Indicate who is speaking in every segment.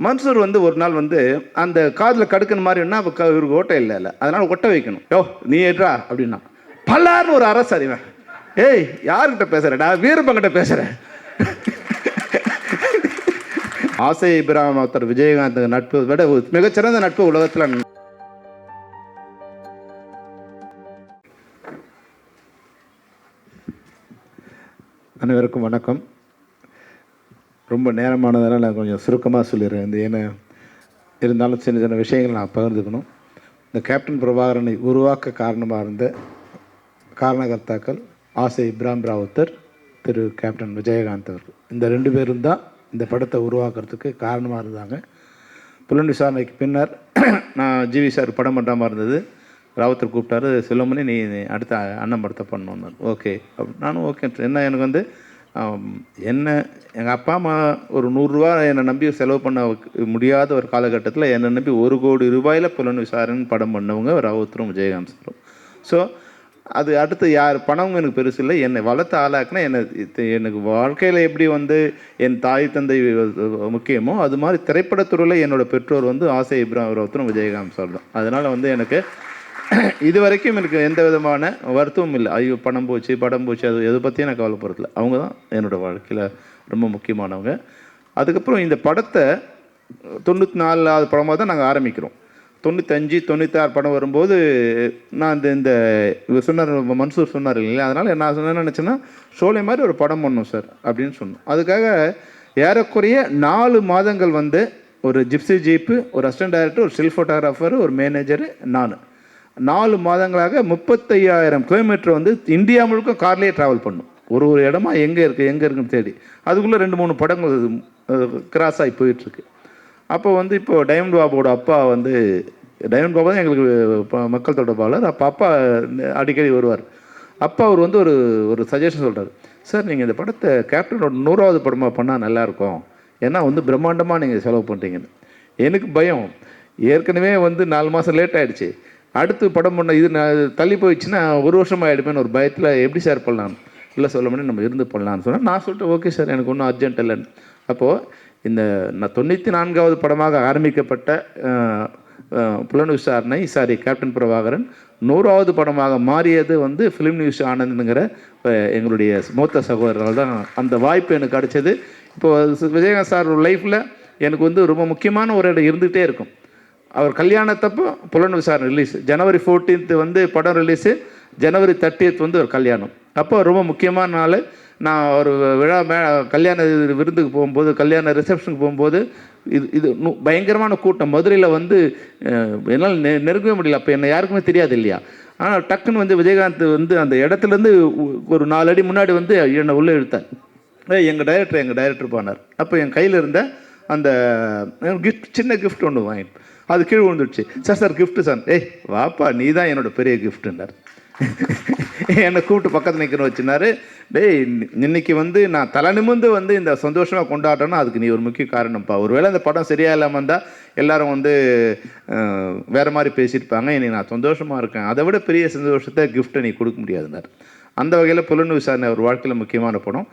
Speaker 1: மன்சூர் வந்து ஒரு நாள் வந்து அந்த காதில் கடுக்கணும் மாதிரின்னா இவருக்கு ஓட்டை இல்லை அதனால் ஒட்ட வைக்கணும். யோ நீ ஏற்றா அப்படின்னா பல்லார்னு ஒரு அரசு அறிவேன். ஏய் யார்கிட்ட பேசுகிறேடா? வீரப்பங்கிட்ட பேசுகிறேன். ஆசை இப்ராஹிம் ஒருத்தர் விஜயகாந்த் நட்பு விட மிகச்சிறந்த நட்பு உலகத்தில். அனைவருக்கும் வணக்கம். ரொம்ப நேரமானதால் நான் கொஞ்சம் சுருக்கமாக சொல்லிடுறேன். ஏன்னா இருந்தாலும் சின்ன சின்ன விஷயங்கள் நான் பகிர்ந்துக்கணும். இந்த கேப்டன் பிரபாகரனை உருவாக்க காரணமாக இருந்த காரணகர்த்தாக்கள் ஆசை இப்ராஹிம் ராவுத்தர், திரு கேப்டன் விஜயகாந்த் அவர்கள். இந்த 2 பேரும் தான் இந்த படத்தை உருவாக்குறதுக்கு காரணமாக இருந்தாங்க. புலன் விசாரணைக்கு பின்னர் நான் ஜிவி சார் படம் பண்ணுற இருந்தது. ராவுத்தர் கூப்பிட்டாரு, செல்வமணி நீ அடுத்த அண்ணன் படத்தை பண்ணணுன்னு. ஓகே நானும் ஓகே. என்ன எனக்கு வந்து என்ன எங்கள் அப்பா அம்மா ஒரு 100 ரூபா என்னை நம்பி செலவு பண்ண முடியாத ஒரு காலகட்டத்தில் என்னை நம்பி 1 கோடி ரூபாயில் புலன் விசாரணை படம் பண்ணவங்க ராவுத்தரும் விஜயகாந்த் சாரும். ஸோ அது அடுத்து யார் பணமும் எனக்கு பெருசு இல்லை. என்னை வளர்த்த ஆளாக்குனா எனக்கு வாழ்க்கையில் எப்படி வந்து என் தாய் தந்தை முக்கியமோ அது மாதிரி திரைப்படத்துறையில் என்னோடய பெற்றோர் வந்து ஆசை இப்ராஹிம் ராவுத்தரும் விஜயகாந்த் சார் தான். அதனால் வந்து எனக்கு இது வரைக்கும் எனக்கு எந்த விதமான வருத்தமும் இல்லை. ஐயோ படம் போச்சு அது எதை பற்றியும் நான் கவலைப்படுறதில்ல. அவங்க தான் என்னோடய வாழ்க்கையில் ரொம்ப முக்கியமானவங்க. அதுக்கப்புறம் இந்த படத்தை 94வது படமாக தான் நாங்கள் ஆரம்பிக்கிறோம். 95, 96 படம் வரும்போது நான் இந்த இவர் சொன்னார், மன்சூர் சொன்னார் இல்லைங்களா, அதனால் நான் என்ன நினச்சேன்னா ஷோலே மாதிரி ஒரு படம் பண்ணணும் சார் அப்படின்னு சொன்னோம். அதுக்காக ஏறக்குறைய 4 மாதங்கள் வந்து ஒரு ஜிப்சி ஜீப்பு, ஒரு அசிஸ்டன்ட் டைரக்டர், ஒரு ஸ்டில் ஃபோட்டோகிராஃபர், ஒரு மேனேஜரு, நான் 4 மாதங்களாக 35,000 கிலோமீட்டர் வந்து இந்தியா முழுக்க கார்லேயே ட்ராவல் பண்ணும். ஒரு இடமா எங்கே இருக்குன்னு தேடி அதுக்குள்ளே 2-3 படங்கள் கிராஸ் ஆகி போயிட்டுருக்கு. அப்போ வந்து இப்போது டைமண்ட் பாபுவோட அப்பா வந்து, டைமண்ட் பாபு தான் எங்களுக்கு மக்கள் தொடர்பாளர். அப்பா அடிக்கடி வருவார். அப்பா அவர் வந்து ஒரு சஜஷன் சொல்கிறார், சார் நீங்கள் இந்த படத்தை கேப்டனோட 100வது படமாக பண்ணால் நல்லாயிருக்கும், ஏன்னா வந்து பிரம்மாண்டமாக நீங்கள் செலவு பண்ணுறீங்கன்னு. எனக்கு பயம், ஏற்கனவே வந்து 4 மாதம் லேட் ஆகிடுச்சு, அடுத்து படம் பண்ண இது தள்ளி போயிடுச்சுன்னா 1 வருஷம் ஆகிடுமேன்னு ஒரு பயத்தில் எப்படி சார் பண்ணலாம். இல்லை சொல்ல முடியும், நம்ம இருந்து பண்ணலான்னு சொன்னால் நான் சொல்லிட்டு ஓகே சார் எனக்கு ஒன்றும் அர்ஜென்ட் இல்லைன்னு. அப்போது இந்த 94வது படமாக ஆரம்பிக்கப்பட்ட புலன் விசாரணை கேப்டன் பிரபாகரன் 100வது படமாக மாறியது வந்து ஃபிலிம் நியூஸ் ஆனந்துங்கிற எங்களுடைய மூத்த சகோதரர்கள் தான். அந்த வாய்ப்பு எனக்கு கிடைச்சது. இப்போது விஜயகாந்த் சார் லைஃப்பில் எனக்கு வந்து ரொம்ப முக்கியமான ஒரு இடம் இருந்துகிட்டே இருக்கும். அவர் கல்யாணத்தப்போ புலன் விசாரணை ரிலீஸ், ஜனவரி 14th வந்து படம் ரிலீஸு, ஜனவரி 30th வந்து ஒரு கல்யாணம். அப்போ ரொம்ப முக்கியமான நாள். நான் ஒரு விழா கல்யாண விருந்துக்கு போகும்போது, கல்யாண ரிசப்ஷனுக்கு போகும்போது இது பயங்கரமான கூட்டம். மதுரையில் வந்து என்னால் நெருங்கவே முடியல. அப்போ என்னை யாருக்குமே தெரியாது இல்லையா. ஆனால் டக்குன்னு வந்து விஜயகாந்த் வந்து அந்த இடத்துலேருந்து ஒரு 4 அடி முன்னாடி வந்து என்னை உள்ளே இழுத்தார். எங்கள் டைரக்டர் போனார். அப்போ என் கையில் இருந்த அந்த சின்ன கிஃப்ட் ஒன்று வாங்கிட்டு அது கீழே விழுந்துடுச்சு. Sir gift sir. வாப்பா நீ தான் என்னோடய பெரிய கிஃப்ட்டுன்னார். என்னை கூப்பிட்டு பக்கத்தில் நிற்கிற வச்சுனாரு. இன்னைக்கு வந்து நான் தலை நிமிர்ந்து வந்து இந்த சந்தோஷமாக கொண்டாடுறேன்னா அதுக்கு நீ ஒரு முக்கிய காரணம்ப்பா. ஒருவேளை அந்த படம் சரியாக இல்லாமல் இருந்தால் எல்லாரும் வந்து வேறு மாதிரி பேசியிருப்பாங்க. இன்னைக்கு நான் சந்தோஷமாக இருக்கேன், அதை விட பெரிய சந்தோஷத்தை கிஃப்ட்டை நீ கொடுக்க முடியாதுன்னார். அந்த வகையில் புலன் விசாரணை ஒரு வாழ்க்கையில் முக்கியமான படம்.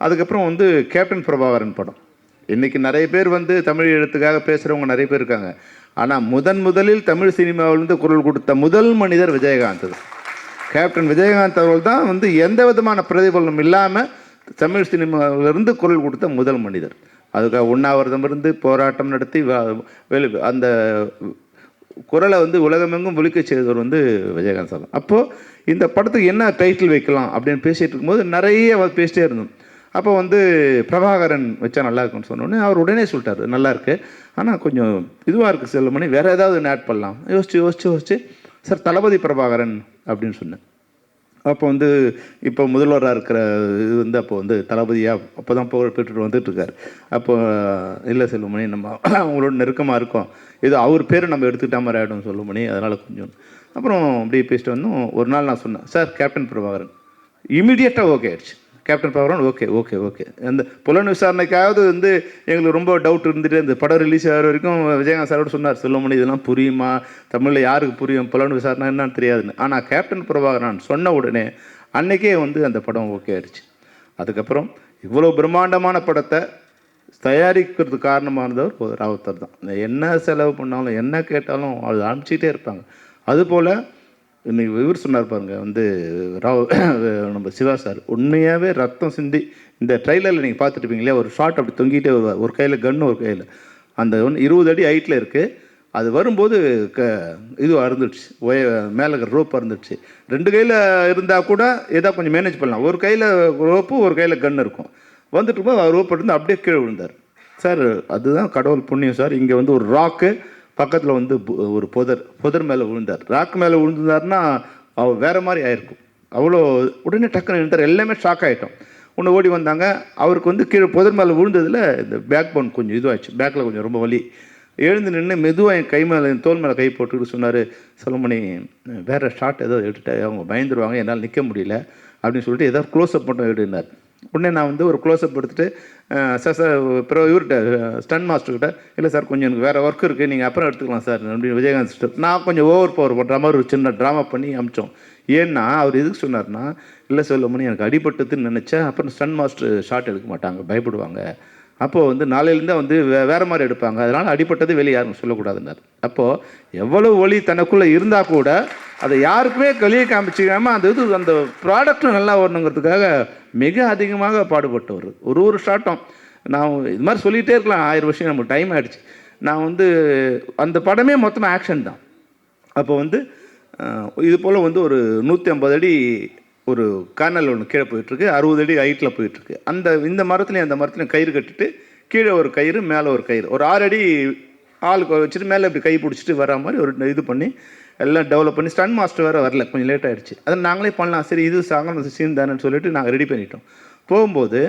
Speaker 1: அதுக்கப்புறம் வந்து கேப்டன் பிரபாகரன் படம். இன்றைக்கி நிறைய பேர் வந்து தமிழ் எழுத்துக்காக பேசுகிறவங்க நிறைய பேர் இருக்காங்க. ஆனால் முதலில் தமிழ் சினிமாவில் வந்து குரல் கொடுத்த முதல் மனிதர் விஜயகாந்த். கேப்டன் விஜயகாந்த் அவர்கள் தான் வந்து எந்த விதமான பிரதிபலனும் இல்லாமல் தமிழ் சினிமாவிலிருந்து குரல் கொடுத்த முதல் மனிதர். அதுக்காக உண்ணாவிரதம் இருந்து போராட்டம் நடத்தி அந்த குரலை வந்து உலகமெங்கும் ஒலிக்க செய்தவர் வந்து விஜயகாந்த் சார். அப்போது இந்த படத்துக்கு என்ன டைட்டில் வைக்கலாம் அப்படின்னு பேசிகிட்டு இருக்கும்போது நிறைய பேசிட்டே இருந்தோம். அப்போ வந்து பிரபாகரன் வச்சா நல்லா இருக்குன்னு சொன்னோடனே அவர் உடனே சொல்லிட்டார், நல்லா இருக்கு, ஆனால் கொஞ்சம் இதுவாக இருக்குது செல்வமணி, வேறு ஏதாவது ஆட் பண்ணலாம். யோசிச்சு சார் தளபதி பிரபாகரன் அப்படின்னு சொன்னேன். அப்போ வந்து இப்போ முதல்வராக இருக்கிற இது வந்து அப்போ வந்து தளபதியாக அப்போ தான் புகழ் பெற்றுட்டு வந்துட்டுருக்கார். அப்போ இல்லை செல்வமணி, நம்ம அவங்களோட நெருக்கமாக இருக்கோம், ஏதோ அவர் பேர் நம்ம எடுத்துக்கிட்ட மாதிரி ஆகிடும் செல்வமணி, அதனால் கொஞ்சம். அப்புறம் அப்படியே பேசிட்டு வந்தோம். ஒரு நாள் நான் சொன்னேன், சார் கேப்டன் பிரபாகரன். இமீடியட்டாக ஓகே ஆயிடுச்சு. Captain Prabhakaran okay. அந்த புலன் விசாரணைக்காவது வந்து எங்களுக்கு ரொம்ப டவுட் இருந்துகிட்டே இந்த படம் ரிலீஸ் ஆகிற வரைக்கும் விஜயகாந்த் சாரோட சொன்னார், செல்வமணி இதெல்லாம் புரியுமா, தமிழில் யாருக்கு புரியும், புலன் விசாரணை என்னன்னு தெரியாதுன்னு. ஆனால் கேப்டன் பிரபாகரன் சொன்ன உடனே அன்றைக்கே வந்து அந்த படம் ஓகே ஆயிடுச்சு. அதுக்கப்புறம் இவ்வளோ பிரம்மாண்டமான படத்தை தயாரிக்கிறதுக்கு காரணமானதவர் ராவுத்தர் தான். என்ன செலவு பண்ணாலும் என்ன கேட்டாலும் அது அனுப்பிச்சிக்கிட்டே இருப்பாங்க. அதுபோல் இன்னைக்கு இவர் சொன்னார் பாருங்க, வந்து நம்ம சிவா சார் உண்மையாகவே ரத்தம் சிந்தி இந்த ட்ரெய்லரில் நீங்கள் பார்த்துருப்பீங்களே, ஒரு ஷார்ட் அப்படி தொங்கிட்டே வருவார், ஒரு கையில் கன்று ஒரு கையில், அந்த 20 அடி ஹைட்டில் இருக்குது. அது வரும்போது இது அறுந்துடுச்சு, மேலே இருக்கிற ரோப் அறுந்துடுச்சு. 2 கையில் இருந்தால் கூட ஏதாவது கொஞ்சம் மேனேஜ் பண்ணலாம். ஒரு கையில் ரோப்பு ஒரு கையில் கன்று இருக்கும். வந்துட்டு இருக்கும்போது ரோப் எடுத்து அப்படியே கீழே விழுந்தார் சார். அதுதான் கடவுள் புண்ணியம் சார். இங்கே வந்து ஒரு ராக்கு பக்கத்தில் வந்து ஒரு புதர் மேலே விழுந்தார். ராக் மேலே விழுந்தாருன்னா அவர் வேறு மாதிரி ஆயிருக்கும். அவ்வளோ உடனே டக்குன்னு நின்றார். எல்லாமே ஷாக் ஆகிட்டோம். ஒன்று ஓடி வந்தாங்க. அவருக்கு வந்து கீழே புதர் மேலே விழுந்ததில் இந்த பேக் போன் கொஞ்சம் இதுவாகிடுச்சு, பேக்கில் கொஞ்சம் ரொம்ப வலி. எழுந்து நின்று மெதுவாக என் கை மேலே என் தோல் மேலே கை போட்டுக்கிட்டு சொன்னார், செல்வமணி வேறு ஷாட் ஏதோ எடுத்துட்டு அவங்க பயந்துருவாங்க, என்னால் நிற்க முடியல அப்படின்னு சொல்லிட்டு ஏதாவது க்ளோஸ்அப் மட்டும் எடுனார். உடனே நான் வந்து ஒரு க்ளோஸ்அப் எடுத்துகிட்டு சார் அப்புறம் இவர்கிட்ட ஸ்டன் மாஸ்டர்கிட்ட, இல்லை சார் கொஞ்சம் எனக்கு வேறு ஒர்க் இருக்குது, நீங்கள் அப்புறம் எடுத்துக்கலாம் சார் அப்படின்னு விஜயகாந்த் சிஸ்டர். நான் கொஞ்சம் ஓவர் பவர் பண்ணுற மாதிரி ஒரு சின்ன ட்ராமா பண்ணி அமிச்சோம். ஏன்னா அவர் எதுக்கு சொன்னார்னா, இல்லை செல்வமணி எனக்கு அடிபட்டதுன்னு நினச்சேன், அப்புறம் ஸ்டன் மாஸ்டர் ஷாட் எடுக்க மாட்டாங்க, பயப்படுவாங்க, அப்போது வந்து நாளையிலேருந்தே வந்து வேறு மாதிரி எடுப்பாங்க, அதனால் அடிப்பட்டது வெளியே யாரும் சொல்லக்கூடாதுன்னார். அப்போது எவ்வளோ ஒளி தனக்குள்ளே இருந்தால் கூட அதை யாருக்குமே வெளியே காமிச்சிக்காமல் அந்த ப்ராடக்ட்டும் நல்லா வரணுங்கிறதுக்காக மிக அதிகமாக பாடுபட்டவர். ஒரு ஷாட்டும் நான் இது மாதிரி சொல்லிகிட்டே இருக்கலாம், 1000 வருஷம் நமக்கு டைம் ஆகிடுச்சு. நான் வந்து அந்த படமே மொத்தமாக ஆக்ஷன் தான். அப்போ வந்து இது போல் வந்து ஒரு 150 அடி ஒரு கேனல் ஒன்று கீழே போயிட்டுருக்கு, 60 அடி ஹைட்டில் போயிட்டுருக்கு. இந்த மரத்துலையும் அந்த மரத்துலையும் கயிறு கட்டிட்டு கீழே ஒரு கயிறு மேலே ஒரு கயிறு, ஒரு 6 அடி ஆளுக்கு வச்சுட்டு மேலே இப்படி கை பிடிச்சிட்டு வர மாதிரி ஒரு இது பண்ணி எல்லாம் டெவலப் பண்ணி. ஸ்டன் மாஸ்டர் வேறு வரல, கொஞ்சம் லேட் ஆகிடுச்சு. அதை நாங்களே பண்ணலாம், சரி இது சாங்க சீன் தானேன்னு சொல்லிட்டு நாங்கள் ரெடி பண்ணிட்டோம். போகும்போது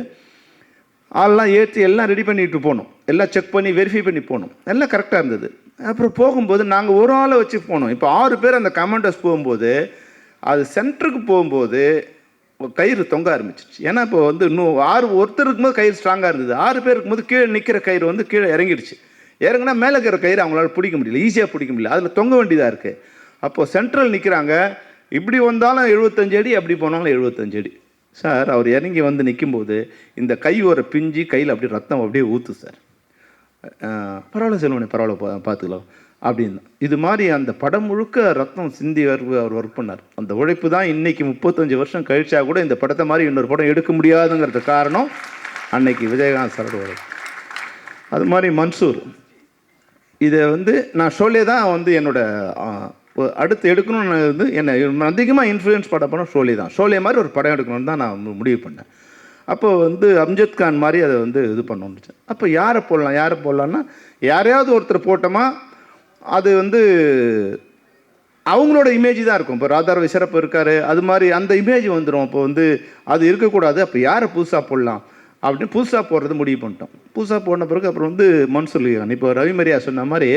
Speaker 1: ஆள்லாம் ஏற்றி எல்லாம் ரெடி பண்ணிட்டு போனோம், எல்லாம் செக் பண்ணி வெரிஃபை பண்ணி போனோம், எல்லாம் கரெக்டாக இருந்தது. அப்புறம் போகும்போது நாங்கள் ஒரு ஆளை வச்சு போனோம். இப்போ 6 பேர் அந்த கமாண்டர்ஸ் போகும்போது அது சென்டருக்கு போகும்போது கயிறு தொங்க ஆரம்பிச்சிச்சு. ஏன்னா இப்போ வந்து இன்னும் 6 ஒருத்தர் இருக்கும்போது கயிறு ஸ்ட்ராங்காக இருந்தது, 6 பேர் இருக்கும்போது கீழே நிற்கிற கயிறு வந்து கீழே இறங்கிடுச்சு. இறங்கினா மேலே இருக்கிற கயிறு அவங்களால பிடிக்க முடியல, ஈஸியாக பிடிக்க முடியல, அதில் தொங்க வேண்டியதாக இருக்குது. அப்போது சென்ட்ரல் நிற்கிறாங்க, இப்படி வந்தாலும் 75 அடி, அப்படி போனாலும் 75 அடி. சார் அவர் இறங்கி வந்து நிற்கும்போது இந்த கை ஒரு பிஞ்சு கையில் அப்படியே ரத்தம் அப்படியே ஊற்று சார். பரவாயில்ல செல்வனே, பரவாயில்ல பார்த்துக்கலாம் அப்படின்னு. இது மாதிரி அந்த படம் முழுக்க ரத்தம் சிந்தி அவர் ஒர்க் பண்ணார். அந்த உழைப்பு தான் இன்றைக்கி 35 வருஷம் கழிச்சா கூட இந்த படத்தை மாதிரி இன்னொரு படம் எடுக்க முடியாதுங்கிறது காரணம் அன்னைக்கு விஜயகாந்த் சாரோட உழைப்பு. அது மாதிரி மன்சூர், இதை வந்து நான் ஷோலே தான் வந்து என்னோட அடுத்து எடுக்கணும்னு வந்து என்னை அதிகமாக இன்ஃப்ளூயன்ஸ் படம் ஷோலே தான். ஷோலே மாதிரி ஒரு படம் எடுக்கணும்னு தான் நான் முடிவு பண்ணேன். அப்போது வந்து அம்ஜத் கான் மாதிரி அதை வந்து இது பண்ணணுச்சு. அப்போ யாரை போடலான்னா யாரையாவது ஒருத்தர் போட்டோமா அது வந்து அவங்களோட இமேஜ் தான் இருக்கும். இப்போ ராதார் விசரப்பு இருக்கார், அது மாதிரி அந்த இமேஜ் வந்துடும். இப்போ வந்து அது இருக்கக்கூடாது, அப்போ யாரை புதுசாக போடலாம் அப்படின்னு புதுசாக போடுறது முடிவு பண்ணிட்டோம். புதுசாக போன பிறகு அப்புறம் வந்து மன்சூர் அலிகான், இப்போ ரவி மரியா சொன்ன மாதிரி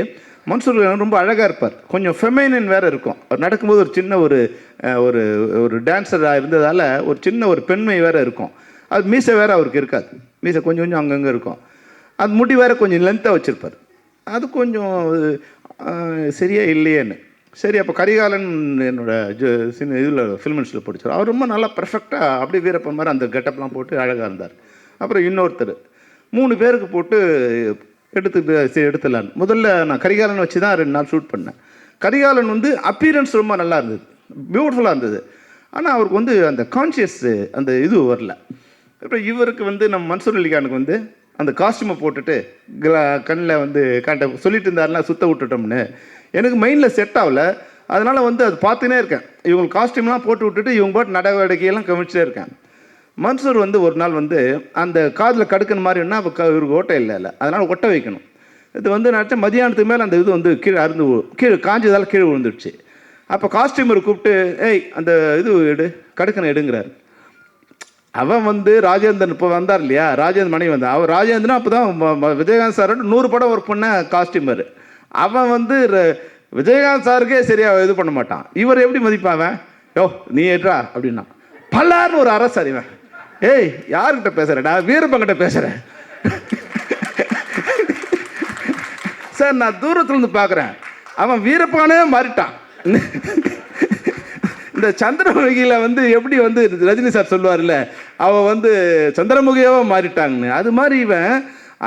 Speaker 1: மன்சூர் அலிகான் ரொம்ப அழகாக இருப்பார், கொஞ்சம் ஃபெமைனின் வேறு இருக்கும். அவர் நடக்கும்போது ஒரு சின்ன ஒரு ஒரு டான்ஸராக இருந்ததால் ஒரு சின்ன ஒரு பெண்மை வேறு இருக்கும். அது மீசை வேறு அவருக்கு இருக்காது, மீசை கொஞ்சம் கொஞ்சம் அங்கங்கே இருக்கும். அது முடி வேறு கொஞ்சம் லென்த்தாக வச்சுருப்பார். அது கொஞ்சம் சரியாக இல்லையேன்னு சரி. அப்போ கரிகாலன் என்னோட இதில் ஃபில்மெண்ட்ஸில் படித்தார். அவர் ரொம்ப நல்லா பர்ஃபெக்டாக அப்படியே வீரப்பன் மாதிரி அந்த கெட்டப்லாம் போட்டு அழகாக இருந்தார். அப்புறம் இன்னொருத்தர் 3 பேருக்கு போட்டு எடுத்துடலான்னு முதல்ல நான் கரிகாலன் வச்சு தான் 2 நாள் ஷூட் பண்ணேன். கரிகாலன் வந்து அப்பீரன்ஸ் ரொம்ப நல்லா இருந்தது, பியூட்டிஃபுல்லாக இருந்தது. ஆனால் அவருக்கு வந்து அந்த கான்ஷியஸ் அந்த இது வரல. அப்புறம் இவருக்கு வந்து நம்ம மன்சூர் அலிகானுக்கு வந்து அந்த காஸ்டியூமை போட்டுட்டு கண்ணில் வந்து சொல்லிட்டு இருந்தாருன்னா சுத்த விட்டுட்டோம்னு எனக்கு மைண்டில் செட் ஆகலை. அதனால் வந்து அது பார்த்துனே இருக்கேன். இவங்க காஸ்டியூம்லாம் போட்டு விட்டுட்டு இவங்க பாட்டு நடவடிக்கையெல்லாம் கவனிச்சிட்டே இருக்கேன். மன்சூர் வந்து ஒரு நாள் வந்து அந்த காதில் கடுக்கிற மாதிரின்னா அப்போ இவருக்கு ஓட்டை இல்லை, அதனால் ஒட்ட வைக்கணும். இது வந்து நினச்சா மதியானத்துக்கு மேலே அந்த இது வந்து கீழே காஞ்சதால் கீழே விழுந்துடுச்சு. அப்போ காஸ்டியூமர் கூப்பிட்டு அந்த இது கடுக்கனை எடுங்கிறார். அவன் வந்து ராஜேந்திரன் இப்போ வந்தார் இல்லையா, ராஜேந்திரன் மனைவி வந்தான். அவர் ராஜேந்திரன் அப்போ தான் விஜயகாந்த் சாரோட 100 படம் ஒர்க் பண்ண காஸ்டியூமர். அவன் வந்து விஜயகாந்த் சாருக்கே சரியாக இது பண்ண மாட்டான். இவர் எப்படி மதிப்பாவன், நீ ஏற்றா அப்படின்னா பல்லார்னு ஒரு அரசு அறிவன். யார்கிட்ட பேசுகிறேடா, வீரப்பங்கிட்ட பேசுகிறேன் சார். நான் தூரத்துலேருந்து பார்க்குறேன், அவன் வீரப்பானே மாறிட்டான். இந்த சந்திரமுகியில் வந்து எப்படி வந்து ரஜினி சார் சொல்லுவார்ல, அவன் வந்து சந்திரமுகியாவே மாறிட்டாங்கன்னு, அது மாதிரி இவன்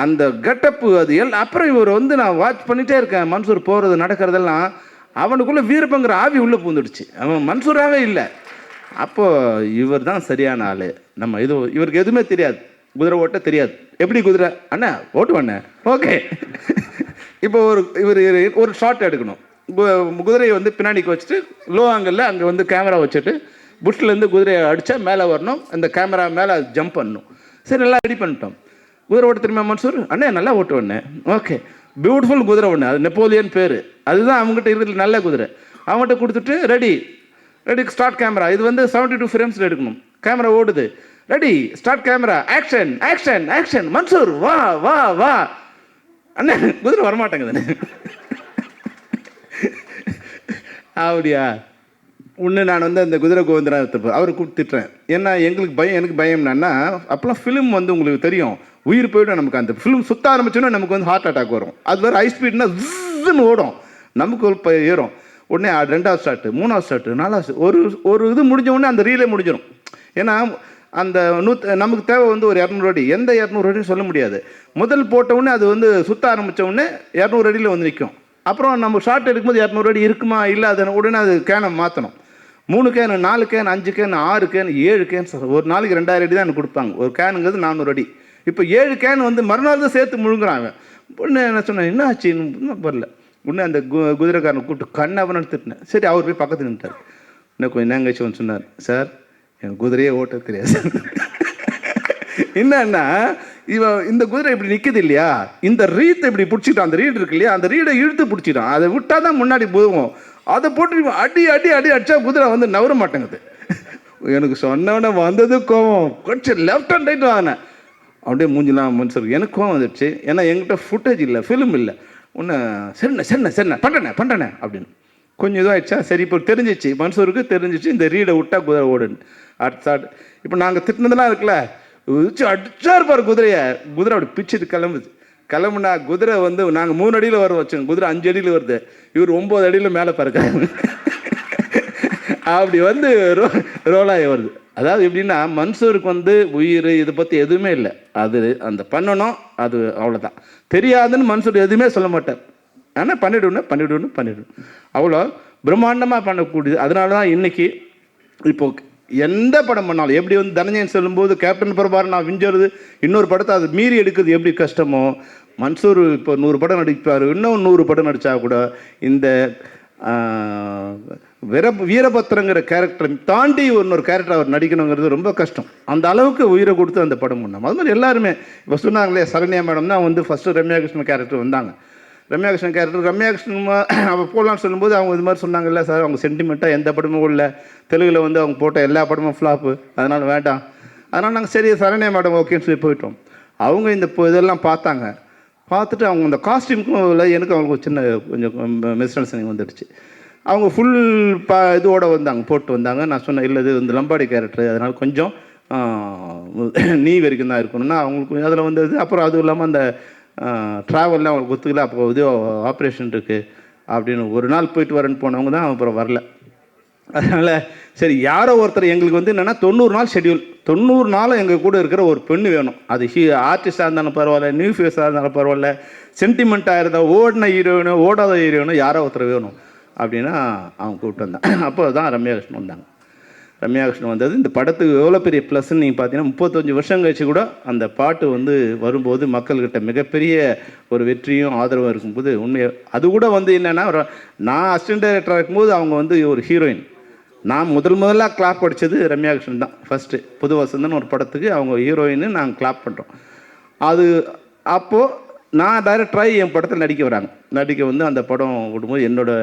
Speaker 2: அந்த கெட்டப்பு அது அப்புறம் இவர் வந்து நான் வாட்ச் பண்ணிகிட்டே இருக்கேன். மன்சூர் போகிறது நடக்கிறதெல்லாம் அவனுக்குள்ளே வீரப்பங்கிற ஆவி உள்ளே பூந்துடுச்சு. அவன் மன்சூராகவே இல்லை. அப்போது இவர் தான் சரியான ஆள். நம்ம இவருக்கு எதுவுமே தெரியாது, குதிரை ஓட்ட தெரியாது. எப்படி குதிரை அண்ணா ஓட்டுவாண்ணே, ஓகே. இப்போ இவர் ஒரு ஷாட் எடுக்கணும். குதிரையை வந்து பின்னாடிக்கு வச்சுட்டு லோ ஆங்கிளில் அங்கே வந்து கேமரா வச்சுட்டு புஷ்லேருந்து குதிரையை அடித்தா மேலே வரணும், அந்த கேமரா மேலே ஜம்ப் பண்ணணும். சரி, நல்லா ரெடி பண்ணிட்டோம். குதிரை ஓட்ட தெரியுமா மன்சூர்? அண்ணே நல்லா ஓட்டுவேண்ணே, ஓகே. பியூட்டிஃபுல் குதிரை ஒன்று, அது நெப்போலியன் பேர், அதுதான் அவங்ககிட்ட இருக்கிறது நல்ல குதிரை. அவங்ககிட்ட கொடுத்துட்டு ரெடி ஸ்டார்ட் கேமரா. இது வந்து 72 ஃப்ரேம்ஸில் எடுக்கணும். கேமரா ஓடுது, ready start camera, action action action. Mansoor வா வா வா. அண்ணே குதிரை வரமாட்டேங்குதுண்ணே. அப்படியா? ஒன்று நான் வந்து அந்த குதிரை கோவிந்தராஜத்தை அவரை கூப்பிட்டுறேன். ஏன்னா எனக்கு பயம்னா அப்போலாம் ஃபிலிம் வந்து உங்களுக்கு தெரியும், உயிர் போய்டும் நமக்கு. அந்த ஃபிலிம் சுற்ற ஆரம்பிச்சோன்னா நமக்கு வந்து ஹார்ட் அட்டாக் வரும். அது வேறு ஹை ஸ்பீட்னா ஜின்னு ஓடும், நமக்கு இப்போ ஏறும். உடனே 2வது ஸ்டார்ட்டு, 3வது ஸ்டார்ட்டு, 4வது ஒரு இது முடிஞ்ச உடனே அந்த ரீலே முடிஞ்சிடும். ஏன்னா அந்த நமக்கு தேவை வந்து ஒரு 200 அடி. எந்த 200 அடின்னு சொல்ல முடியாது. முதல் போட்ட உடனே அது வந்து சுற்ற ஆரம்பித்த உடனே 200 அடியில் வந்து நிற்கும். அப்புறம் நம்ம ஷார்ட் எடுக்கும்போது 200 அடி இருக்குமா இல்லை, அதை உடனே அது கேனை மாற்றணும். 3 can, 4 can, 5 can, 6 can, 7 can. ஒரு நாளைக்கு 2000 அடி தான் எனக்கு கொடுப்பாங்க. ஒரு கேனுங்கிறது 400 அடி. இப்போ 7 கேன் வந்து மறுநாள் தான் சேர்த்து முழுங்குறாங்க. பொண்ணு என்ன சொன்னேன், என்ன ஆச்சுன்னு வரல. உடனே அந்த குதிரைக்காரனை கூப்பிட்டு கண்ணவனை திட்டினேன். சரி, அவர் போய் பக்கத்தில் நின்ட்டார். இன்னும் கொஞ்சம் நேங்கச்சு வந்து சொன்னார், சார் என் குதிரையே ஓட்ட தெரியாது சார். என்னன்னா இந்த குதிரை இப்படி நிற்குது இல்லையா, இந்த ரீத்தை இப்படி பிடிச்சிட்டான். அந்த ரீடு இருக்கு இல்லையா, அந்த ரீடை இழுத்து பிடிச்சிட்டான். அதை விட்டால் தான் முன்னாடி போவோம். அதை போட்டு அடி அடி அடி அடிச்சா குதிரை வந்து நவர மாட்டேங்குது. எனக்கு சொன்னவன வந்தது கோவம். கொஞ்சம் லெஃப்ட் அண்ட் ரைட் வாங்கினேன். அப்படியே மூஞ்சிலாம் மனுஷருக்கு எனக்கு கோவம் வந்துடுச்சு. ஏன்னா என்கிட்ட ஃபுட்டேஜ் இல்லை, ஃபிலிம் இல்லை. ஒன்று சரிண்ணே பண்ணுறேண்ணே அப்படின்னு கொஞ்சம் இதுவாகிடுச்சா. சரி, இப்போ தெரிஞ்சிச்சு, மன்சூருக்கு தெரிஞ்சிச்சு இந்த ரீடை விட்டா குதிரை ஓடுன்னு. அடுத்த இப்போ நாங்கள் திட்டினதெல்லாம் இருக்குல்ல, அடிச்சா இருப்பார் குதிரையை. குதிரை அப்படி பிச்சுட்டு கிளம்புனா குதிரை வந்து நாங்கள் 3 அடியில் வர வச்சோம், குதிரை 5 அடியில் வருது. இவர் 9 அடியில் மேலே பறக்காரு. அப்படி வந்து ரோலாகி வருது. அதாவது எப்படின்னா மன்சூருக்கு வந்து உயிர் இதை பற்றி எதுவுமே இல்லை. அது அந்த பண்ணணும், அது அவ்வளோதான். தெரியாதுன்னு மன்சூர் எதுவுமே சொல்ல மாட்டார். ஆனால் பண்ணிவிடணும். அவ்வளோ பிரம்மாண்டமாக பண்ணக்கூடியது. அதனால தான் இன்றைக்கி இப்போ எந்த படம் பண்ணாலும் எப்படி வந்து தனஞ்சயன் சொல்லும்போது கேப்டன் பிரபாகரன் நான் விஞ்சறது, இன்னொரு படத்தை அது மீறி எடுக்கிறது எப்படி கஷ்டமோ, மன்சூர் இப்போ 100 படம் நடிப்பார். இன்னும் 100 படம் நடித்தா கூட இந்த வீரபத்திரங்கிற கேரக்டரை தாண்டி இன்னொரு கேரக்டர் அவர் நடிக்கணுங்கிறது ரொம்ப கஷ்டம். அந்த அளவுக்கு உயிரை கொடுத்து அந்த படம் பண்ணோம். அது மாதிரி எல்லாருமே இப்போ சொன்னாங்களே, சரண்யா மேடம் தான் வந்து ஃபஸ்ட்டு ரம்யா கிருஷ்ணன் கேரக்டர் வந்தாங்க. ரம்யா கிருஷ்ணன் அவள் போடலான்னு சொல்லும்போது அவங்க இது மாதிரி சொன்னாங்கல்ல சார், அவங்க சென்டிமெண்ட்டாக எந்த படமும் இல்லை, தெலுங்கில் வந்து அவங்க போட்ட எல்லா படமும் ஃப்ளாப்பு, அதனால் வேண்டாம். அதனால் நாங்கள் சரி சரண்யா மேடம் ஓகேன்னு சொல்லி போயிட்டோம். அவங்க இந்த இதெல்லாம் பார்த்துட்டு அவங்க இந்த காஸ்டியூமுக்கும் இல்லை, எனக்கு அவங்களுக்கு சின்ன கொஞ்சம் மிஸ் அண்டர்ஸ்டாண்டிங் வந்துடுச்சு. அவங்க ஃபுல் இதோடு போட்டு வந்தாங்க. நான் சொன்னேன், இல்லை இது இந்த லம்பாடி கேரக்டர், அதனால் கொஞ்சம் நீ வரைக்கும் தான் இருக்கணும்னா அவங்களுக்கு அதில் வந்தது. அப்புறம் அதுவும் இல்லாமல் அந்த ட்ராவலில் அவங்களுக்கு ஒத்துக்கல. அப்போ இது ஆப்ரேஷன் இருக்குது அப்படின்னு ஒரு நாள் போயிட்டு வரேன்னு போனவங்க தான் அப்புறம் வரல. அதனால் சரி, யாரோ ஒருத்தர் எங்களுக்கு வந்து என்னென்னா 90 நாள் ஷெட்யூல், 90 நாளும் எங்கள் கூட இருக்கிற ஒரு பெண்ணு வேணும். அது ஆர்டிஸ்டாக இருந்தாலும் பரவாயில்ல, நியூ ஃபேஸாக இருந்தாலும் பரவாயில்ல, சென்டிமெண்ட்டாக இருந்தால் ஓடின ஹீரோயினோ ஓடாத ஹீரோயினோ யாரோ ஒருத்தர் வேணும் அப்படின்னா அவங்க கூப்பிட்டு வந்தாங்க. அப்போ தான் ரம்யா கிருஷ்ணன் வந்தாங்க. ரம்யா கிருஷ்ணன் வந்தது இந்த படத்துக்கு எவ்வளோ பெரிய ப்ளஸ்ன்னு நீங்கள் பார்த்தீங்கன்னா 35 வருஷம் கழிச்சு கூட அந்த பாட்டு வந்து வரும்போது மக்கள்கிட்ட மிகப்பெரிய ஒரு வெற்றியும் ஆதரவும் இருக்கும்போது உண்மையாக அது கூட வந்து என்னென்னா, நான் அசிஸ்டன்ட் டைரக்டராக இருக்கும்போது அவங்க வந்து ஒரு ஹீரோயின். நான் முதலாக கிளாப் படித்தது ரம்யா கிருஷ்ணன் தான். ஃபஸ்ட்டு புது வசந்தன் ஒரு படத்துக்கு அவங்க ஹீரோயின்னு நாங்கள் கிளாப் பண்ணுறோம். அது அப்போது நான் டைரக்டராகி என் படத்தில் நடிக்க வந்து அந்த படம் விடும்போது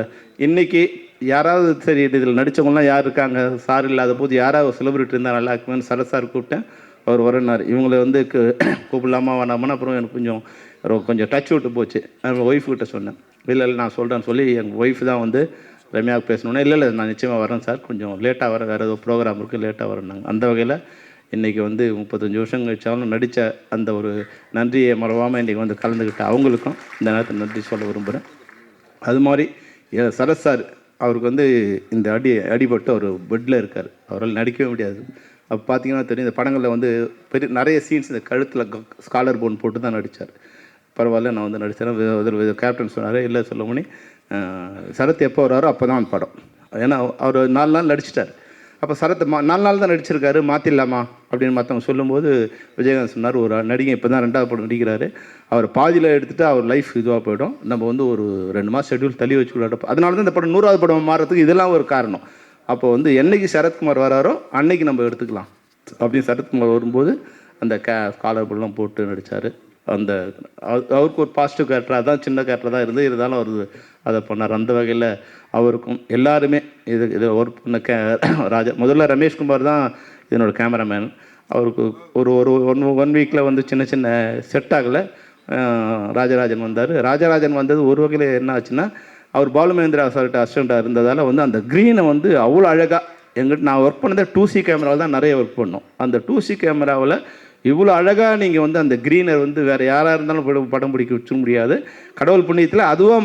Speaker 2: இன்றைக்கி யாராவது சரி இதில் நடித்தவங்களாம் யார் இருக்காங்க, சார் இல்லாத போது யாராவது செலிபிரிட்டி இருந்தால் நல்லா இருக்குமேனு சார் கூப்பிட்டேன். அவர் வரனார். இவங்களை வந்து கூப்பிடலாமா வேணாமான்னு அப்புறம் எனக்கு கொஞ்சம் டச் விட்டு போச்சு. எங்கள் ஒய்ஃப்கிட்ட சொன்னேன், இல்லை நான் சொல்கிறேன்னு சொல்லி எங்கள் ஒய்ஃப் தான் வந்து ரம்யாவுக்கு பேசணுன்னா, இல்லை நான் நிச்சயமாக வரேன் சார், கொஞ்சம் லேட்டாக வரேன், வேறு ஏதோ ப்ரோக்ராம் இருக்குது லேட்டாக வரேன்னாங்க. அந்த வகையில் இன்றைக்கி வந்து 35 வருஷம் கழிச்சாலும் நடித்த அந்த ஒரு நன்றியை மறவாமல் இன்றைக்கி வந்து கலந்துக்கிட்ட அவங்களுக்கும் இந்த நேரத்தில் நன்றி சொல்ல விரும்புகிறேன். அது மாதிரி சரத் சார், அவருக்கு வந்து இந்த அடிபட்டு அவர் பெட்டில் இருக்கார், அவரால் நடிக்கவே முடியாது. அப்போ பார்த்தீங்கன்னா தெரியும் இந்த படங்களில் வந்து நிறைய சீன்ஸ் இந்த கழுத்தில் ஸ்காலர் போன் போட்டு தான் நடித்தார். பரவாயில்ல நான் வந்து நடித்தேன். கேப்டன் சொன்னார், இல்லை சொல்லுமணி சரத் எப்போ வராரோ அப்போ தான் அந்த படம். ஏன்னா அவர் 4 நாள் நடிச்சிட்டார். அப்போ சரத் 4 நாள் தான் நடிச்சிருக்காரு, மாற்றிடலாமா அப்படின்னு மற்றவங்க சொல்லும்போது விஜயகாந்த் சொன்னார், ஒரு நடிகை இப்போ தான் 2வது படம் நடிக்கிறாரு, அவர் பாதியில் எடுத்துகிட்டு அவர் லைஃப் இதுவாக போயிடும், நம்ம வந்து ஒரு 2 மாதம் ஷெட்யூல் தள்ளி வச்சுக்கலாம். அதனால தான் இந்த படம் 100வது படம் மாறதுக்கு இதெல்லாம் ஒரு காரணம். அப்போ வந்து என்னைக்கு சரத்குமார் வராரோ அன்னைக்கு நம்ம எடுத்துக்கலாம் அப்படின்னு சரத்குமார் வரும்போது அந்த ஸ்காலர் போன்லாம் போட்டு நடித்தார். அந்த அவருக்கு ஒரு பாசிட்டிவ் கேரக்டராக தான், சின்ன கேரக்டர் தான் இருந்தாலும் அவர் அதை பண்ணார். அந்த வகையில் அவருக்கும் எல்லாருமே இது ஒர்க் பண்ண முதல்ல ரமேஷ்குமார் தான் இதனோட கேமராமேன். அவருக்கு ஒரு ஒரு 1 வீக்கில் வந்து சின்ன சின்ன செட் ஆகலை. ராஜராஜன் வந்தார். ராஜராஜன் வந்தது ஒரு வகையில் என்ன ஆச்சுன்னா, அவர் பாலுமகேந்திரா சார்கிட்ட அசிஸ்டண்ட்டாக இருந்ததால் வந்து அந்த க்ரீனை வந்து அவ்வளோ அழகாக எங்கிட்ட நான் ஒர்க் பண்ணதை 2C கேமராவில் தான் நிறைய ஒர்க் பண்ணோம். அந்த 2C கேமராவில் இவ்வளோ அழகாக நீங்கள் வந்து அந்த க்ரீனர் வந்து வேறு யாராக இருந்தாலும் படம் பிடிக்க வச்சுக்க முடியாது. கடவுள் புண்ணியத்தில் அதுவாக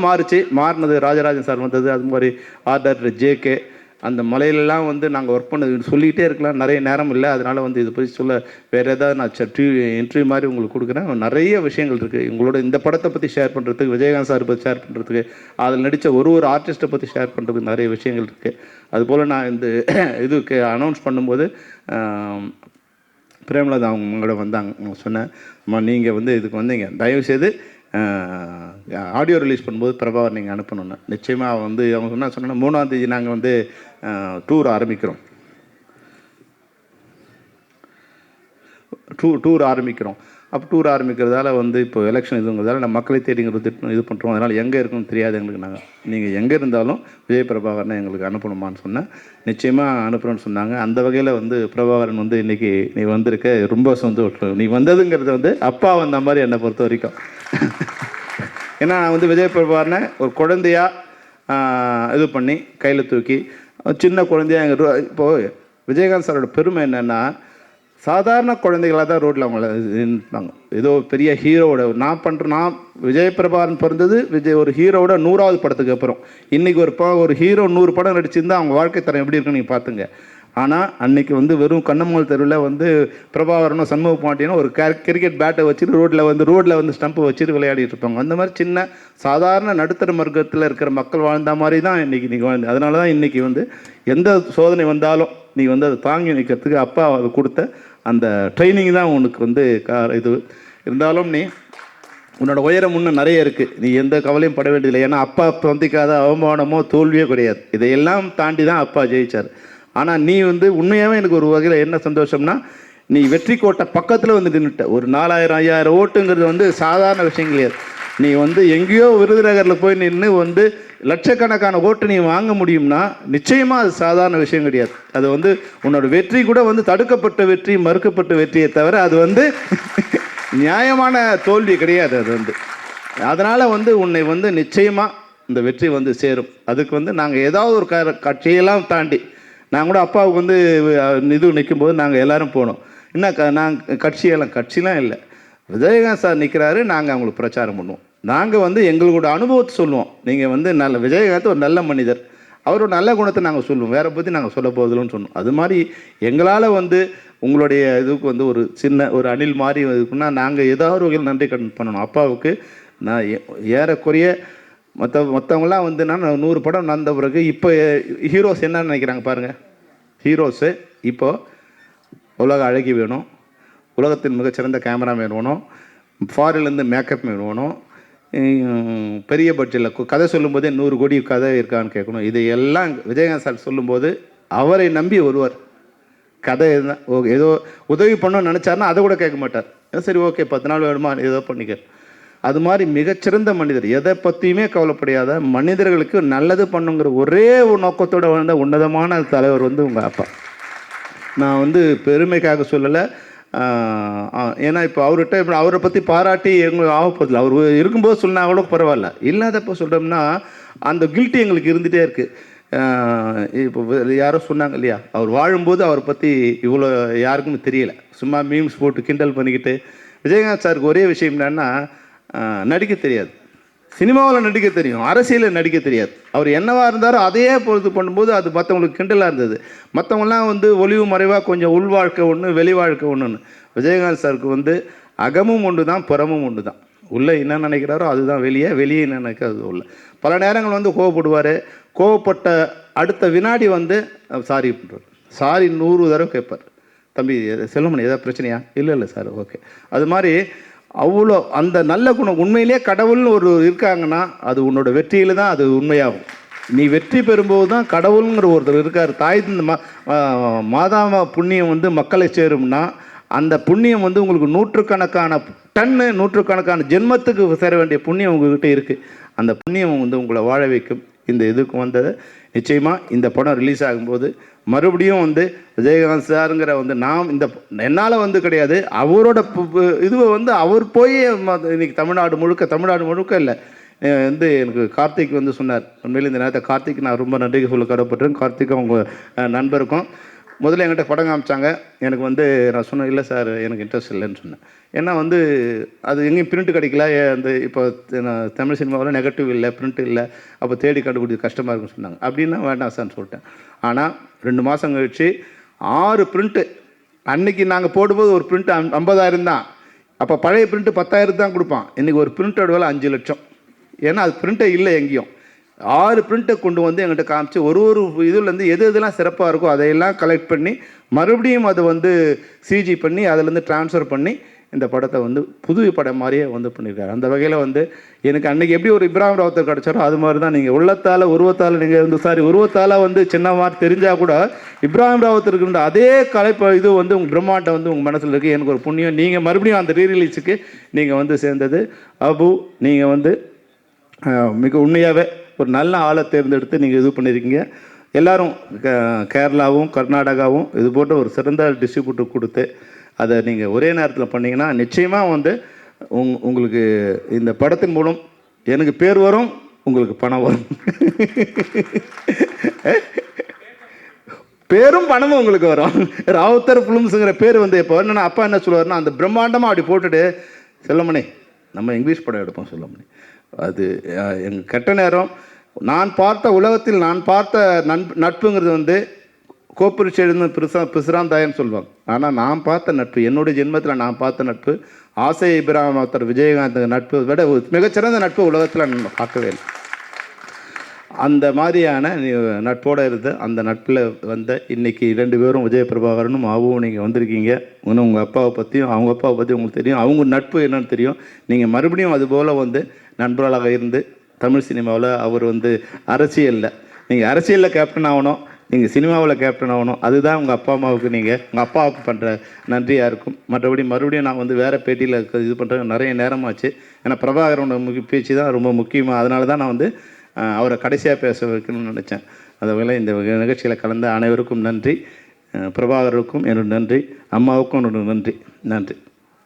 Speaker 2: மாறினது ராஜராஜன் சார் வந்தது. அது மாதிரி ஆர்டர் JK அந்த மலையிலலாம் வந்து நாங்கள் ஒர்க் பண்ணது சொல்லிக்கிட்டே இருக்கலாம், நிறைய நேரம் இல்லை. அதனால் வந்து இதை பற்றி சொல்ல வேறு ஏதாவது நான் இன்டர்வியூ மாதிரி உங்களுக்கு கொடுக்குறேன். நிறைய விஷயங்கள் இருக்குது உங்களோட இந்த படத்தை பற்றி ஷேர் பண்ணுறதுக்கு, விஜயகாந்த் சார் பற்றி ஷேர் பண்ணுறதுக்கு, அதில் நடித்த ஒரு ஆர்டிஸ்ட்டை பற்றி ஷேர் பண்ணுறதுக்கு நிறைய விஷயங்கள் இருக்குது. அதுபோல் நான் இந்த இதுக்கு அனௌன்ஸ் பண்ணும்போது பிரேமலதா அவங்களோட வந்தாங்க. சொன்னேன், அம்மா நீங்கள் வந்து இதுக்கு வந்தீங்க, தயவுசெய்து ஆடியோ ரிலீஸ் பண்ணும்போது பிரபாகர் நீங்கள் அனுப்பணுன்னு. நிச்சயமாக வந்து அவங்க சொன்னால் 3ஆம் தேதி நாங்கள் வந்து டூர் ஆரம்பிக்கிறோம். அப்போ டூர் ஆரம்பிக்கிறதால வந்து இப்போ எலெக்ஷன் இதுங்கிறதால நம்ம மக்களை தேடிங்கிறது இது பண்ணுறோம். அதனால் எங்கே இருக்குன்னு தெரியாது எங்களுக்கு. நாங்கள் நீங்கள் எங்கே இருந்தாலும் விஜய் பிரபாகரனை எங்களுக்கு அனுப்பணுமான்னு சொன்னேன். நிச்சயமாக அனுப்புகிறோன்னு சொன்னாங்க. அந்த வகையில் வந்து பிரபாகரன் வந்து இன்றைக்கி நீ வந்திருக்க ரொம்ப சந்தோஷம். நீ வந்ததுங்கிறது வந்து அப்பா வந்த மாதிரி என்னை பொறுத்த வரைக்கும். ஏன்னா நான் வந்து விஜய் பிரபாகரனை ஒரு குழந்தையாக இது பண்ணி கையில் தூக்கி சின்ன குழந்தையாக எங்கள் இப்போது விஜயகாந்த் சாரோட பெருமை என்னென்னா, சாதாரண குழந்தைகளாக தான் ரோட்டில் அவங்கள இருந்தாங்க. ஏதோ பெரிய ஹீரோவோட நான் விஜய் பிரபாகரன் பிறந்தது ஒரு ஹீரோவோட 100வது படத்துக்கு அப்புறம். இன்றைக்கி ஒரு ஹீரோ 100 படம் நடிச்சிருந்தால் அவங்க வாழ்க்கை தரம் எப்படி இருக்குன்னு நீங்கள் பார்த்துங்க. ஆனால் அன்றைக்கி வந்து வெறும் கண்ணமங்கல் தெருவில் வந்து பிரபாகரனும் சண்முக பாண்டியனும் ஒரு கிரிக்கெட் பேட்டை வச்சுட்டு ரோட்டில் வந்து ஸ்டம்பை வச்சுட்டு விளையாடிட்டு இருப்பாங்க. அந்த மாதிரி சின்ன சாதாரண நடுத்தர வர்க்கத்தில் இருக்கிற மக்கள் வாழ்ந்த மாதிரி தான் இன்றைக்கி வாழ்ந்து. அதனால தான் இன்றைக்கி வந்து எந்த சோதனை வந்தாலும் நீ வந்து அதை தாங்கி நிற்கிறதுக்கு அப்பா அது கொடுத்த அந்த ட்ரைனிங் தான் உனக்கு வந்து இது. இருந்தாலும் நீ உன்னோட உயரம் இன்னும் நிறைய இருக்குது, நீ எந்த கவலையும் பட வேண்டியதில்லை. ஏன்னா அப்பா சந்திக்காத அவமானமோ தோல்வியோ கிடையாது. இதையெல்லாம் தாண்டி தான் அப்பா ஜெயித்தார். ஆனால் நீ வந்து உண்மையாகவே எனக்கு ஒரு வகையில் என்ன சந்தோஷம்னா, நீ வெற்றி கோட்டை பக்கத்தில் வந்து நின்றுட்ட. ஒரு 4000-5000 ஓட்டுங்கிறது வந்து சாதாரண விஷயம் கிடையாது. நீ வந்து எங்கேயோ விருதுநகரில் போய் நின்று வந்து லட்சக்கணக்கான ஓட்டு நீ வாங்க முடியும்னா நிச்சயமாக அது சாதாரண விஷயம் கிடையாது. அது வந்து உன்னோட வெற்றி கூட வந்து தடுக்கப்பட்ட வெற்றி, மறுக்கப்பட்ட வெற்றியை தவிர அது வந்து நியாயமான தோல்வி கிடையாது. அது வந்து அதனால் வந்து உன்னை வந்து நிச்சயமாக இந்த வெற்றி வந்து சேரும். அதுக்கு வந்து நாங்கள் ஏதாவது ஒரு கட்சியெல்லாம் தாண்டி நான் கூட அப்பாவுக்கு வந்து இது நிற்கும்போது நாங்கள் எல்லோரும் போனோம். என்ன நாங்கள் கட்சிலாம் இல்லை, விஜயகாந்த் சார் நிற்கிறாரு, நாங்கள் அவங்களுக்கு பிரச்சாரம் பண்ணுவோம். நாங்கள் வந்து எங்களோட அனுபவத்தை சொல்லுவோம். நீங்கள் வந்து விஜயகாந்த் ஒரு நல்ல மனிதர், அவரோட நல்ல குணத்தை நாங்கள் சொல்லுவோம், வேறு பற்றி நாங்கள் சொல்ல போதில்லைன்னு சொன்னோம். அது மாதிரி எங்களால் வந்து உங்களுடைய இதுக்கு வந்து ஒரு சின்ன ஒரு அணில் மாதிரி இருக்குன்னா நாங்கள் ஏதாவது ஒரு வகையில் நன்றி கடன் பண்ணணும் அப்பாவுக்கு. நான் ஏறக்குறைய மற்றவங்களாம் வந்து நான் 100 படம் நடந்த பிறகு இப்போ ஹீரோஸ் என்ன நினைக்கிறாங்க பாருங்கள். ஹீரோஸு இப்போது உலக அழகி வேணும், உலகத்தின் மிகச்சிறந்த கேமராமேன் வேணும், ஃபாரின்லேருந்து மேக்கப் மேன் வேணும், பெரிய பட்ஜெட்டில் கதை சொல்லும்போதே 100 கோடி கதை இருக்கான்னு கேட்கணும். இதையெல்லாம் விஜயகாந்த் சார் சொல்லும்போது அவரை நம்பி வருவார். கதை ஏதோ உதவி பண்ணணும்னு நினச்சாருன்னா அதை கூட கேட்க மாட்டார். சரி ஓகே 10 நாள் வேணுமா ஏதோ பண்ணிக்க. அது மாதிரி மிகச்சிறந்த மனிதர், எதை பற்றியுமே கவலைப்படையாத, மனிதர்களுக்கு நல்லது பண்ணுங்கிற ஒரே ஒரு நோக்கத்தோடு வாழ்ந்த உன்னதமான தலைவர் வந்து உங்கள் அப்பா. நான் வந்து பெருமைக்காக சொல்லலை. ஏன்னா இப்போ அவரை பற்றி பாராட்டி எங்களுக்கு ஆகப்போதில்லை. அவர் இருக்கும்போது சொன்னா கூட பரவாயில்ல, இல்லாதப்போ சொல்கிறோம்னா அந்த கில்ட்டி எங்களுக்கு இருந்துகிட்டே இருக்குது. இப்போ யாரோ சொன்னாங்க இல்லையா, அவர் வாழும்போது அவரை பற்றி இவ்வளோ யாருக்குமே தெரியலை, சும்மா மீம்ஸ் போட்டு கிண்டல் பண்ணிக்கிட்டு. விஜயகாந்த் சாருக்கு ஒரே விஷயம் என்னன்னா, நடிக்க தெரியாது, சினிமாவில் நடிக்க தெரியும், அரசியலில் நடிக்க தெரியாது. அவர் என்னவாக இருந்தாரோ அதையே பொறுத்து பண்ணும்போது அது மற்றவங்களுக்கு கிண்டலாக இருந்தது. மற்றவங்களாம் வந்து ஒளிவு மறைவாக கொஞ்சம் உள் வாழ்க்கை ஒன்று, வெளி வாழ்க்கை ஒன்றுன்னு. விஜயகாந்த் சாருக்கு வந்து அகமும் ஒன்று தான், புறமும் ஒன்று தான். உள்ளே என்ன நினைக்கிறாரோ அதுதான் வெளியே, வெளியே என்ன நினைக்கிறது உள்ள. பல நேரங்கள் வந்து கோவப்படுவார். கோவப்பட்ட அடுத்த வினாடி வந்து சாரி பண்ணுறார். சாரி 100 தடவை கேட்பார். தம்பி செல்வமணி ஏதாவது பிரச்சனையா? இல்லை சார், ஓகே. அது மாதிரி அவ்வளோ அந்த நல்ல குணம். உண்மையிலே கடவுள்னு ஒரு இருக்காங்கன்னா அது உன்னோட வெற்றியில் தான் அது உண்மையாகும். நீ வெற்றி பெறும்போது தான் கடவுளுங்கிற ஒருத்தர் இருக்கார். தாய் மாதாம புண்ணியம் வந்து மக்களை சேரும்னா அந்த புண்ணியம் வந்து உங்களுக்கு நூற்றுக்கணக்கான நூற்றுக்கணக்கான ஜென்மத்துக்கு சேர வேண்டிய புண்ணியம் உங்கள்கிட்ட இருக்குது. அந்த புண்ணியம் வந்து உங்களை வாழ வைக்கும். இந்த இதுக்கு வந்தது நிச்சயமாக இந்த படம் ரிலீஸ் ஆகும்போது மறுபடியும் வந்து விஜயகாந்த் சாருங்கிற வந்து நாம் இந்த என்னால் வந்து கிடையாது, அவரோட இதுவை வந்து அவர் போய் இன்னைக்கு தமிழ்நாடு முழுக்க இல்லை வந்து எனக்கு கார்த்திக் வந்து சொன்னார். உண்மையில் இந்த நேரத்தை கார்த்திக் நான் ரொம்ப நன்றி சொல்ல கடப்பட்டேன். கார்த்திக் அவங்க நண்பருக்கும் முதல்ல என்கிட்ட படம் காமிச்சாங்க. எனக்கு வந்து நான் சொன்னேன், இல்லை சார் எனக்கு இன்ட்ரெஸ்ட் இல்லைன்னு சொன்னேன். ஏன்னா வந்து அது எங்கேயும் பிரிண்ட் கிடைக்கல. அந்த இப்போ தமிழ் சினிமாவில் நெகட்டிவ் இல்லை, பிரிண்ட் இல்லை, அப்போ தேடி கண்டுபிடிச்சி கஷ்டமாக இருக்குன்னு சொன்னாங்க. அப்படின்னா வேண்டாம் சார்ன்னு சொல்லிட்டேன். ஆனால் 2 மாதம் கழித்து 6 பிரிண்ட்டு. அன்றைக்கி நாங்கள் போடும்போது ஒரு பிரிண்ட் 50,000 தான். அப்போ பழைய பிரிண்ட்டு 10,000 தான் கொடுப்பான். இன்றைக்கி ஒரு பிரிண்டோட வேலை 5 லட்சம். ஏன்னா அது பிரிண்ட்டே இல்லை எங்கேயும். 6 பிரிண்ட்டை கொண்டு வந்து எங்கிட்ட காமிச்சு ஒரு இதுலேருந்து எதெல்லாம் சிறப்பாக இருக்கோ அதையெல்லாம் கலெக்ட் பண்ணி மறுபடியும் அதை வந்து சிஜி பண்ணி அதிலேருந்து ட்ரான்ஸ்ஃபர் பண்ணி இந்த படத்தை வந்து புது படம் மாதிரியே வந்து பண்ணியிருக்காரு. அந்த வகையில் வந்து எனக்கு அன்றைக்கி எப்படி ஒரு இப்ராஹிம் ராவுத்தர் கிடச்சாரோ அது மாதிரி தான் நீங்கள் உருவத்தால் நீங்கள் வந்து உருவத்தால் வந்து சின்ன மாதிரி தெரிஞ்சால் கூட இப்ராஹிம் ராவுத்தருக்கு அதே இது வந்து உங்கள் பிரம்மாண்டம் வந்து உங்கள் மனசில் இருக்குது. எனக்கு ஒரு புண்ணியம் நீங்கள் மறுபடியும் அந்த ரீரிலீஸுக்கு நீங்கள் வந்து சேர்ந்தது. அபு நீங்கள் வந்து மிக உண்மையாகவே ஒரு நல்ல ஆளை தேர்ந்தெடுத்து நீங்கள் இது பண்ணியிருக்கீங்க. எல்லோரும் கேரளாவும் கர்நாடகாவும் இது போன்ற ஒரு சிறந்த டிஸ்ட்ரிபியூட்டர் கொடுத்து அதை நீங்கள் ஒரே நேரத்தில் பண்ணிங்கன்னா நிச்சயமாக வந்து உங்களுக்கு இந்த படத்தின் மூலம் எனக்கு பேர் வரும், உங்களுக்கு பணம் வரும். பேரும் பணமும் உங்களுக்கு வரும். ராவுத்தர் ஃபிலிம்ஸுங்கிற பேர் வந்து இப்போ என்னென்னா அப்பா என்ன சொல்லுவார்னா அந்த பிரம்மாண்டமாக அப்படி போட்டுட்டு செல்லமணி நம்ம இங்கிலீஷ் படம் எடுப்போம் செல்லமணி. அது எங்கள் கெட்ட நேரம். உலகத்தில் நான் பார்த்த நட்புங்கிறது வந்து கோப்பரிச்சு எழுந்து பிசுராந்தாயன்னு சொல்லுவாங்க. ஆனால் நான் பார்த்த நட்பு, என்னுடைய ஜென்மத்தில் நான் பார்த்த நட்பு, ஆசை இப்ராஹிம் ராவுத்தர் விஜயகாந்த் நட்பு விட மிகச்சிறந்த நட்பு உலகத்தில் நான் பார்க்கவே இல்லை. அந்த மாதிரியான நட்போடு இருந்து அந்த நட்பில் வந்த இன்றைக்கி 2 பேரும் விஜய பிரபாகரனும் அவும் நீங்கள் வந்திருக்கீங்க. இன்னும் உங்கள் அப்பாவை பற்றியும் அவங்க அப்பாவை பற்றி உங்களுக்கு தெரியும், அவங்க நட்பு என்னன்னு தெரியும். நீங்கள் மறுபடியும் அதுபோல் வந்து நண்பர்களாக இருந்து தமிழ் சினிமாவில் அவர் வந்து நீங்கள் அரசியலில் கேப்டன் ஆகணும், நீங்கள் சினிமாவில் கேப்டன் ஆகணும். அதுதான் உங்கள் அப்பா அம்மாவுக்கு உங்கள் அப்பாவுக்கு பண்ணுற நன்றியாக இருக்கும். மறுபடியும் நான் வந்து வேறு பேட்டியில் இது பண்ணுறேன். நிறைய நேரமாச்சு. ஏன்னா பிரபாகரனோட பேச்சு தான் ரொம்ப முக்கியமாக. அதனால தான் நான் வந்து அவரை கடைசியாக பேச வைக்கணும்னு நினச்சேன். அதுவரை இந்த நிகழ்ச்சியில் கலந்த அனைவருக்கும் நன்றி. பிரபாகருக்கும் என்னோட நன்றி, அம்மாவுக்கும் என்னோட நன்றி.